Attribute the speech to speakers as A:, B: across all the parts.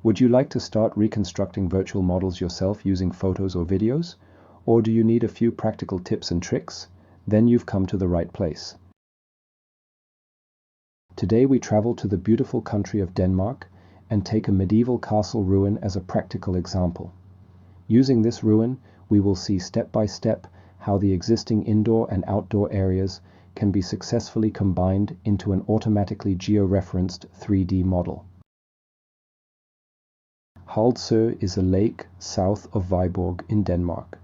A: Would you like to start reconstructing virtual models yourself using photos or videos? Or do you need a few practical tips and tricks? Then you've come to the right place. Today we travel to the beautiful country of Denmark and take a medieval castle ruin as a practical example. Using this ruin, we will see step by step how the existing indoor and outdoor areas can be successfully combined into an automatically georeferenced 3D model. Halsø is a lake south of Viborg in Denmark.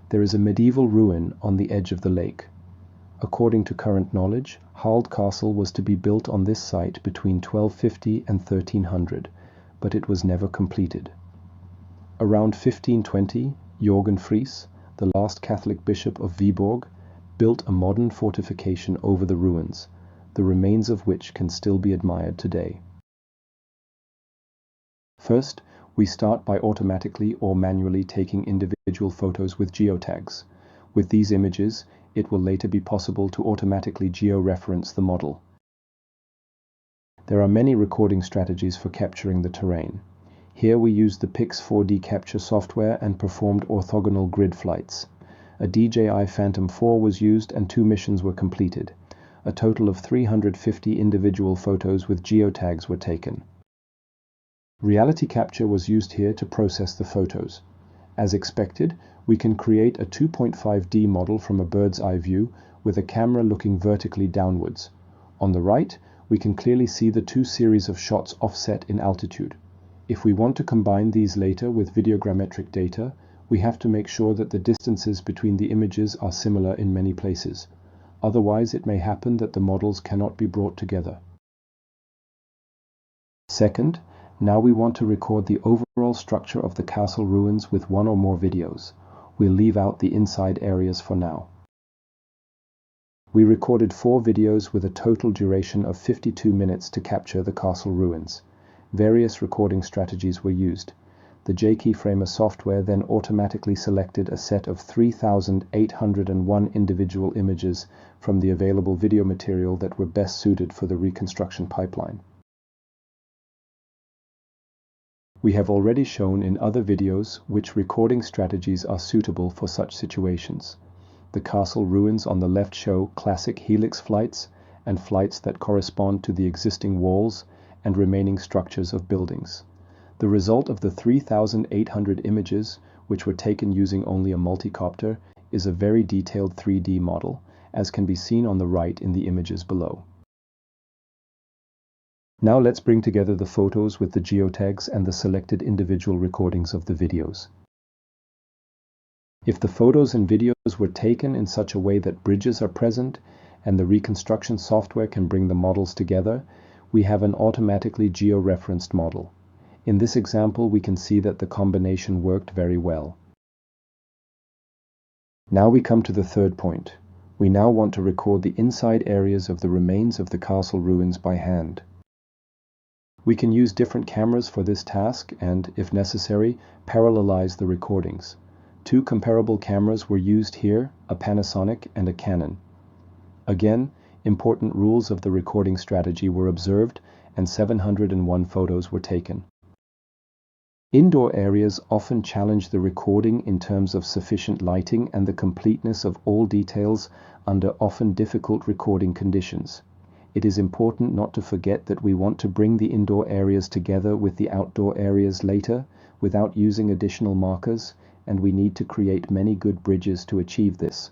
A: There is a medieval ruin on the edge of the lake. According to current knowledge, Hald Castle was to be built on this site between 1250 and 1300, but it was never completed. Around 1520, Jørgen Friis, the last Catholic bishop of Viborg, built a modern fortification over the ruins, the remains of which can still be admired today. First, we start by automatically or manually taking individual photos with geotags. With these images, it will later be possible to automatically georeference the model. There are many recording strategies for capturing the terrain. Here we used the Pix 4D capture software and performed orthogonal grid flights. A DJI Phantom 4 was used and 2 missions were completed. A total of 350 individual photos with geotags were taken. Reality capture was used here to process the photos. As expected, we can create a 2.5D model from a bird's eye view with a camera looking vertically downwards. On the right, we can clearly see the 2 series of shots offset in altitude. If we want to combine these later with videogrammetric data, we have to make sure that the distances between the images are similar in many places. Otherwise, it may happen that the models cannot be brought together. Second, now we want to record the overall structure of the castle ruins with 1 or more videos. We'll leave out the inside areas for now. We recorded 4 videos with a total duration of 52 minutes to capture the castle ruins. Various recording strategies were used. The J-Keyframer software then automatically selected a set of 3,801 individual images from the available video material that were best suited for the reconstruction pipeline. We have already shown in other videos which recording strategies are suitable for such situations. The castle ruins on the left show classic helix flights and flights that correspond to the existing walls and remaining structures of buildings. The result of the 3,800 images, which were taken using only a multicopter, is a very detailed 3D model, as can be seen on the right in the images below. Now let's bring together the photos with the geotags and the selected individual recordings of the videos. If the photos and videos were taken in such a way that bridges are present and the reconstruction software can bring the models together, we have an automatically georeferenced model. In this example, we can see that the combination worked very well. Now we come to the third point. We now want to record the inside areas of the remains of the castle ruins by hand. We can use different cameras for this task and, if necessary, parallelize the recordings. 2 comparable cameras were used here, a Panasonic and a Canon. Again, important rules of the recording strategy were observed and 701 photos were taken. Indoor areas often challenge the recording in terms of sufficient lighting and the completeness of all details under often difficult recording conditions. It is important not to forget that we want to bring the indoor areas together with the outdoor areas later without using additional markers, and we need to create many good bridges to achieve this.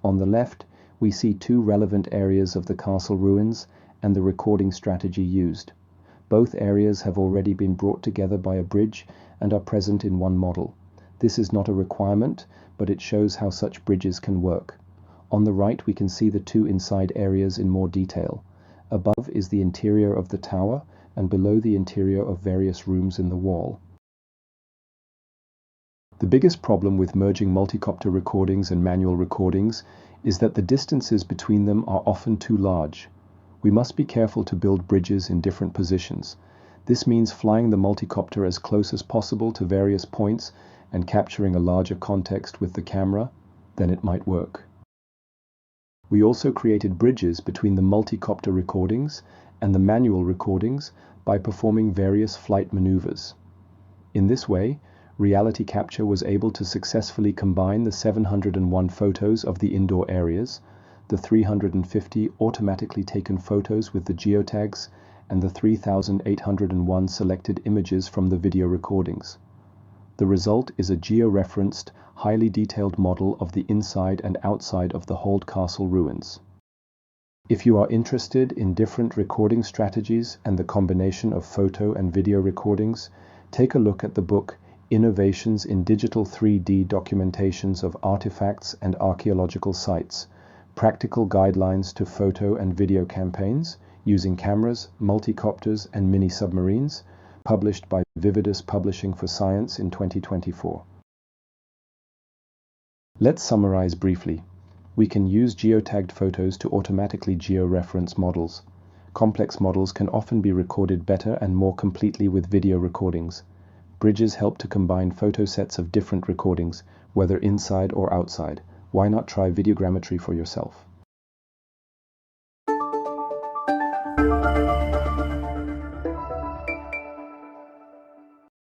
A: On the left, we see 2 relevant areas of the castle ruins and the recording strategy used. Both areas have already been brought together by a bridge and are present in one model. This is not a requirement, but it shows how such bridges can work. On the right, we can see the 2 inside areas in more detail. Above is the interior of the tower, and below the interior of various rooms in the wall. The biggest problem with merging multicopter recordings and manual recordings is that the distances between them are often too large. We must be careful to build bridges in different positions. This means flying the multicopter as close as possible to various points and capturing a larger context with the camera, then it might work. We also created bridges between the multicopter recordings and the manual recordings by performing various flight maneuvers. In this way, reality capture was able to successfully combine the 701 photos of the indoor areas, the 350 automatically taken photos with the geotags, and the 3,801 selected images from the video recordings. The result is a georeferenced, highly detailed model of the inside and outside of the Hold Castle ruins. If you are interested in different recording strategies and the combination of photo and video recordings, take a look at the book Innovations in Digital 3D Documentations of Artifacts and Archaeological Sites, Practical Guidelines to Photo and Video Campaigns Using Cameras, Multicopters and Mini-Submarines, published by Vividus Publishing for Science in 2024. Let's summarize briefly. We can use geotagged photos to automatically georeference models. Complex models can often be recorded better and more completely with video recordings. Bridges help to combine photo sets of different recordings, whether inside or outside. Why not try videogrammetry for yourself?